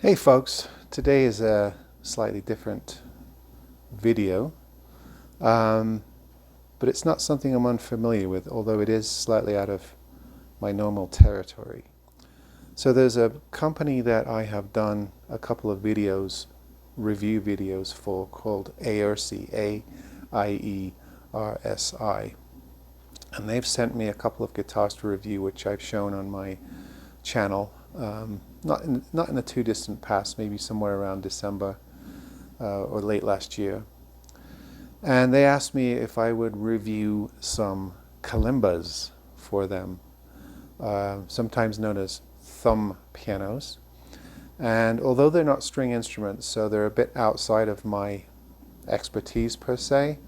Hey folks, today is a slightly different video, um, but it's not something I'm unfamiliar with, although it is slightly out of my normal territory. So there's a company that I have done a couple of videos, review videos for, called Aiersi, Aiersi, and they've sent me a couple of guitars to review, which I've shown on my channel, not in the too distant past, maybe somewhere around December or late last year. And they asked me if I would review some Kalimbas for them, sometimes known as thumb pianos. And although they're not string instruments, so they're a bit outside of my expertise per se,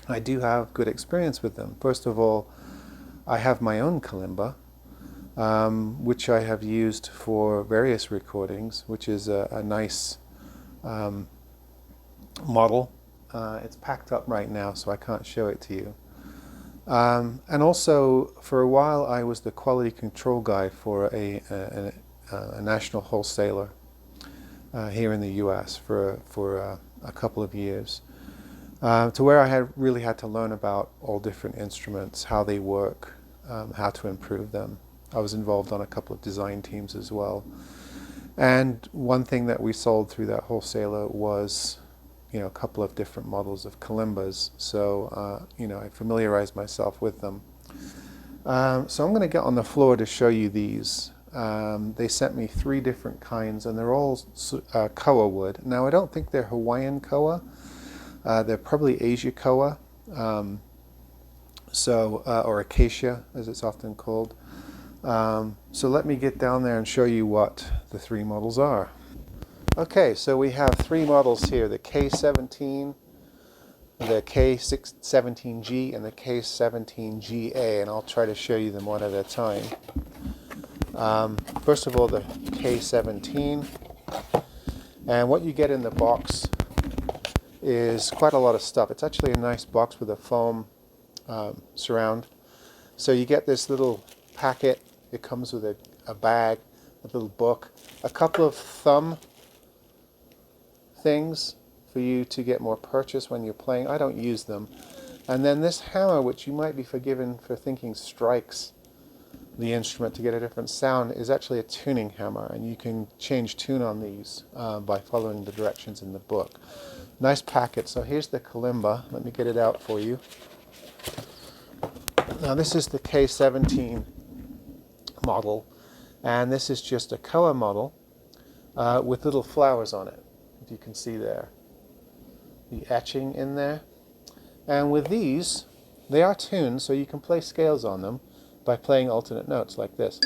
I do have good experience with them. First of all, I have my own kalimba, which I have used for various recordings, which is a nice model. It's packed up right now, so I can't show it to you. And also, for a while, I was the quality control guy for a national wholesaler here in the U.S. for a couple of years, to where I really had to learn about all different instruments, how they work, how to improve them. I was involved on a couple of design teams as well. And one thing that we sold through that wholesaler was, a couple of different models of Kalimbas. So, I familiarized myself with them. So I'm going to get on the floor to show you these. They sent me 3 different kinds, and they're all koa wood. Now, I don't think they're Hawaiian koa. They're probably Asia koa, or acacia, as it's often called. So let me get down there and show you what the 3 models are. Okay, so we have 3 models here, the K17, the K17G, and the K17GA, and I'll try to show you them one at a time. First of all, the K17, and what you get in the box is quite a lot of stuff. It's actually a nice box with a foam surround. So you get this little packet. It comes with a bag, a little book, a couple of thumb things for you to get more purchase when you're playing. I don't use them. And then this hammer, which you might be forgiven for thinking strikes the instrument to get a different sound, is actually a tuning hammer, and you can change tune on these by following the directions in the book. Nice packet. So here's the kalimba. Let me get it out for you. Now this is the K17 model, and this is just a koa model with little flowers on it, if you can see there, the etching in there. And with these, they are tuned, so you can play scales on them by playing alternate notes like this.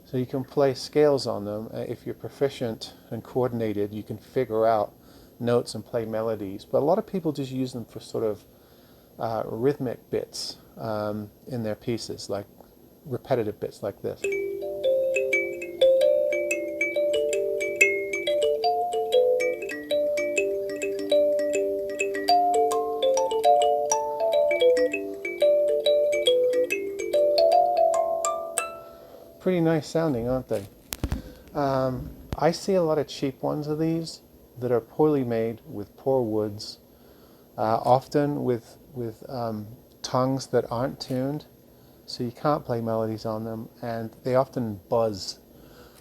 So you can play scales on them. If you're proficient and coordinated, you can figure out notes and play melodies. But a lot of people just use them for sort of rhythmic bits in their pieces, like repetitive bits like this. Pretty nice sounding, aren't they? I see a lot of cheap ones of these that are poorly made with poor woods, often with tongues that aren't tuned, so you can't play melodies on them, and they often buzz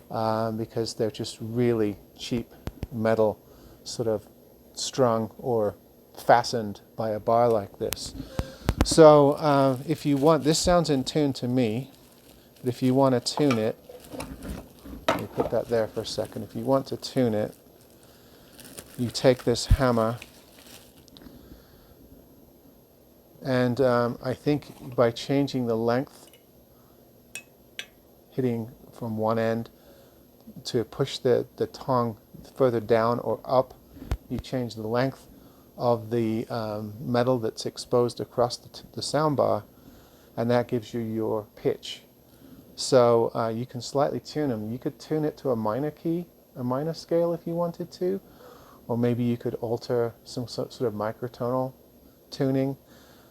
because they're just really cheap metal, sort of strung or fastened by a bar like this. So if you want, this sounds in tune to me, but if you want to tune it, let me put that there for a second. If you want to tune it, you take this hammer, and I think by changing the length, hitting from one end to push the tongue further down or up, you change the length of the metal that's exposed across the sound bar, and that gives you your pitch. So you can slightly tune them. You could tune it to a minor key, a minor scale if you wanted to, or maybe you could alter some sort of microtonal tuning.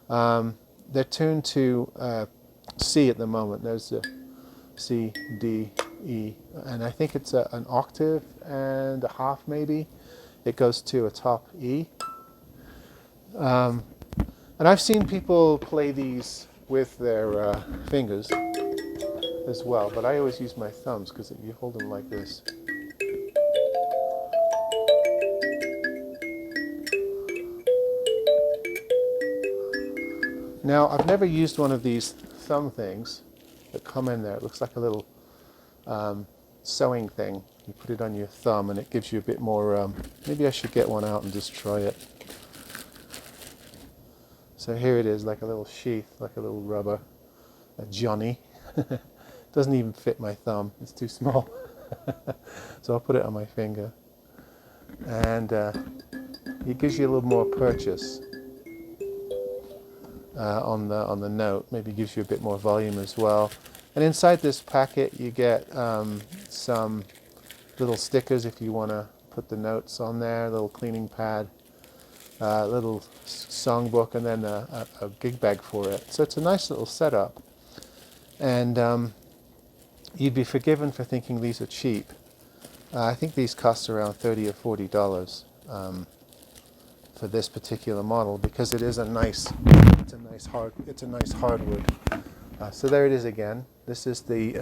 They're tuned to C at the moment. There's the C, D, E, and I think it's an octave and a half maybe. It goes to a top E. And I've seen people play these with their fingers as well, but I always use my thumbs because you hold them like this. Now, I've never used one of these thumb things that come in there. It looks like a little sewing thing. You put it on your thumb and it gives you a bit more, maybe I should get one out and just try it. So here it is, like a little sheath, like a little rubber, a Johnny. Doesn't even fit my thumb, it's too small. So I'll put it on my finger. And it gives you a little more purchase on the note. Maybe gives you a bit more volume as well. And inside this packet you get some little stickers if you want to put the notes on there, a little cleaning pad, a little songbook, and then a gig bag for it. So it's a nice little setup. And you'd be forgiven for thinking these are cheap. I think these cost around $30 or $40 for this particular model because it is a nice hardwood. So there it is again. This is the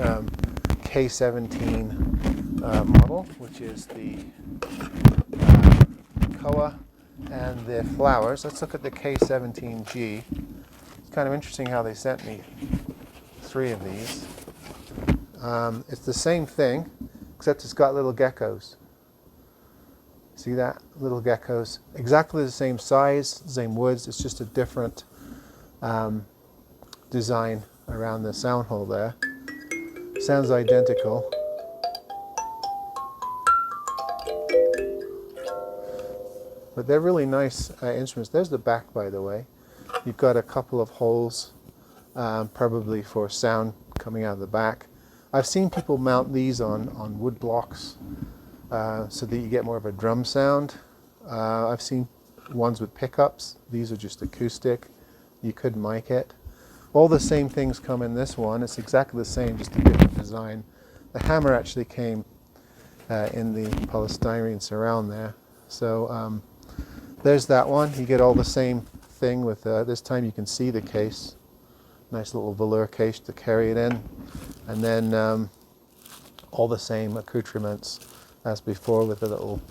K17 model, which is the koa and the flowers. Let's look at the K17G. It's kind of interesting how they sent me 3 of these. It's the same thing, except it's got little geckos. See that? Little geckos. Exactly the same size, same woods. It's just a different design around the sound hole there. Sounds identical. But they're really nice instruments. There's the back, by the way. You've got a couple of holes, probably for sound coming out of the back. I've seen people mount these on wood blocks so that you get more of a drum sound. I've seen ones with pickups. These are just acoustic. You could mic it. All the same things come in this one. It's exactly the same, just a different design. The hammer actually came in the polystyrene surround there. So there's that one. You get all the same thing with this time you can see the case. Nice little velour case to carry it in. And then all the same accoutrements as before with the little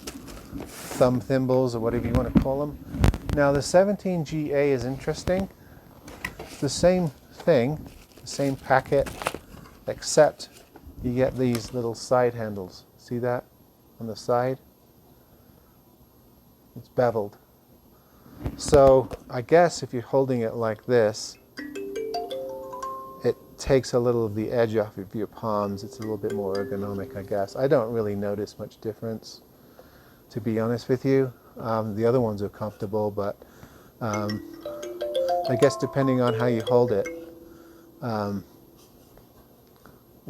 thumb thimbles or whatever you want to call them. Now the 17GA is interesting. It's the same thing, the same packet, except you get these little side handles. See that on the side? It's beveled. So I guess if you're holding it like this, it takes a little of the edge off of your palms. It's a little bit more ergonomic, I guess. I don't really notice much difference, to be honest with you. The other ones are comfortable, but I guess depending on how you hold it, it'd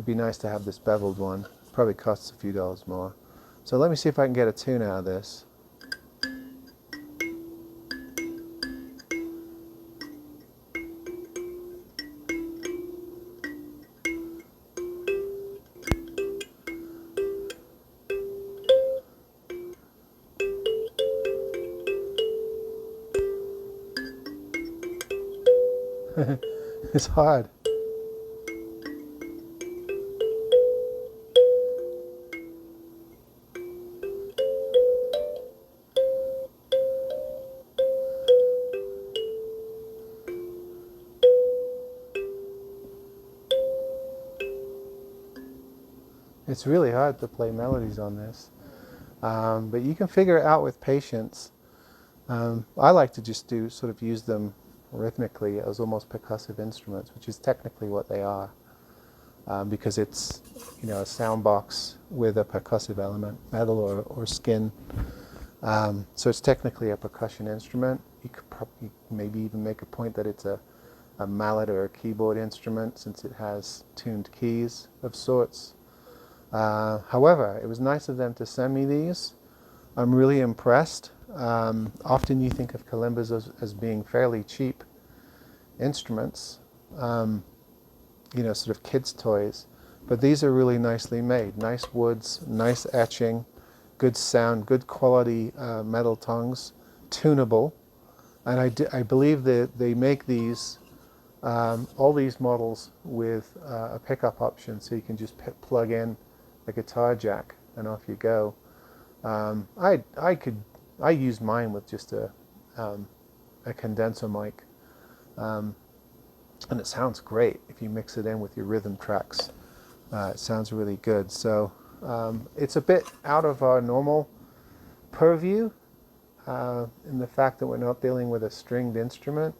be nice to have this beveled one. Probably costs a few dollars more. So let me see if I can get a tune out of this. It's hard. It's really hard to play melodies on this, but you can figure it out with patience. I like to just sort of use them rhythmically as almost percussive instruments, which is technically what they are, because it's, you know, a sound box with a percussive element, metal or skin. So it's technically a percussion instrument. You could probably maybe even make a point that it's a mallet or a keyboard instrument, since it has tuned keys of sorts. However, it was nice of them to send me these. I'm really impressed. Often you think of Kalimbas as being fairly cheap instruments, sort of kids' toys. But these are really nicely made. Nice woods, nice etching, good sound, good quality metal tongues, tunable. And I believe that they make these, all these models with a pickup option, so you can just plug in a guitar jack and off you go. I used mine with just a condenser mic, and it sounds great if you mix it in with your rhythm tracks. It sounds really good. So it's a bit out of our normal purview in the fact that we're not dealing with a stringed instrument.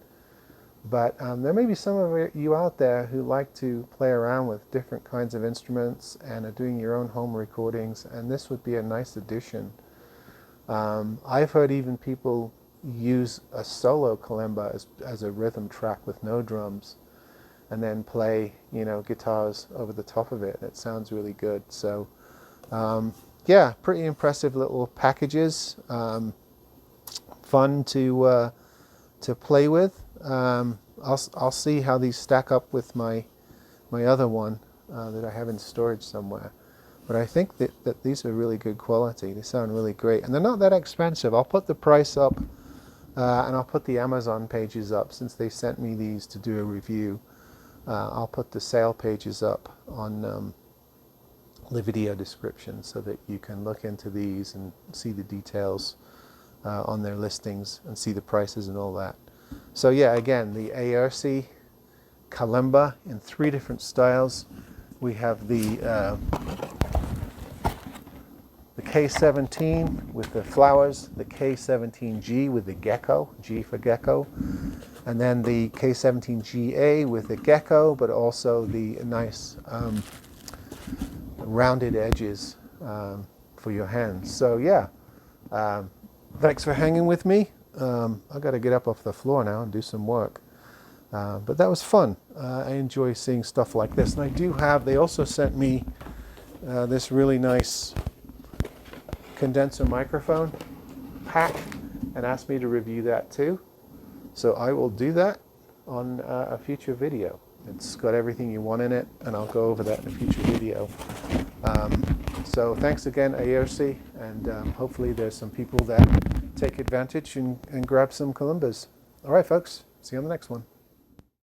But there may be some of you out there who like to play around with different kinds of instruments and are doing your own home recordings, and this would be a nice addition. I've heard even people use a solo kalimba as a rhythm track with no drums, and then play, guitars over the top of it. It sounds really good. So, yeah, pretty impressive little packages. Fun to play with. I'll see how these stack up with my other one that I have in storage somewhere. But I think that these are really good quality. They sound really great, and they're not that expensive. I'll put the price up, and I'll put the Amazon pages up since they sent me these to do a review. I'll put the sale pages up on the video description so that you can look into these and see the details on their listings and see the prices and all that. So yeah, again, the Aiersi kalimba in 3 different styles. We have the K17 with the flowers, the K17G with the gecko, G for gecko, and then the K17GA with the gecko, but also the nice rounded edges for your hands. So yeah, thanks for hanging with me. I've got to get up off the floor now and do some work. But that was fun. I enjoy seeing stuff like this. And they also sent me this really nice condenser microphone pack and asked me to review that too. So I will do that on a future video. It's got everything you want in it, and I'll go over that in a future video. So thanks again, Aiersi, and hopefully there's some people that take advantage and grab some Kalimbas. All right, folks. See you on the next one.